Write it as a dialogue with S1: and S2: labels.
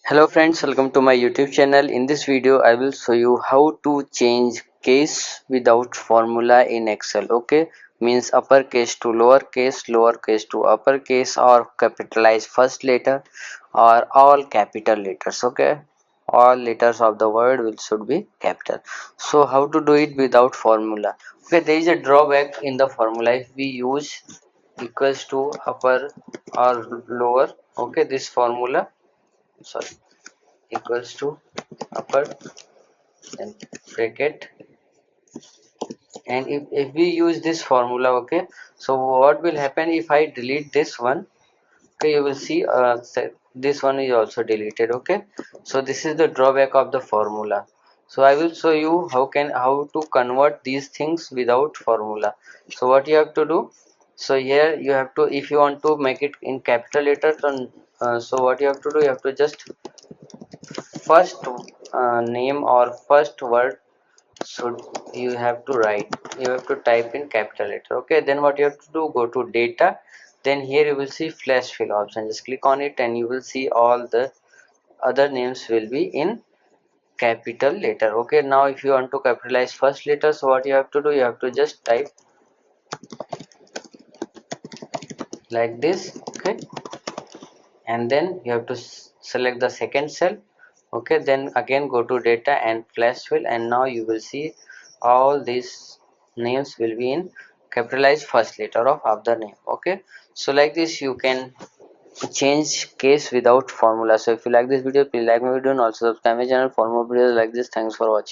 S1: Hello friends, welcome to my YouTube channel. In this video I will show you how to change case without formula in Excel. Okay, means uppercase to lowercase, lowercase to uppercase, or capitalize first letter or all capital letters. Okay, all letters of the word will should be capital. So how to do it without formula? Okay, there is a drawback in the formula if we use equals to upper or lower. Okay, this formula, sorry, equals to upper and bracket, and if we use this formula, okay, so what will happen if I delete this one? Okay, you will see this one is also deleted. Okay, so this is the drawback of the formula. So I will show you how to convert these things without formula. So what you have to do, so here you have to, if you want to make it in capital letters, then so what you have to do, you have to just first name or first word should you have to write, you have to type in capital letter. Okay, then what you have to do, go to data, then here you will see flash fill option, just click on it and you will see all the other names will be in capital letter. Okay, now if you want to capitalize first letter, so what you have to do, you have to just type like this. Okay, and then you have to select the second cell. Okay, then again go to data and flash fill, and now you will see all these names will be in capitalized first letter of the name. Okay, so like this you can change case without formula. So if you like this video, please like my video and also subscribe my channel for more videos like this. Thanks for watching.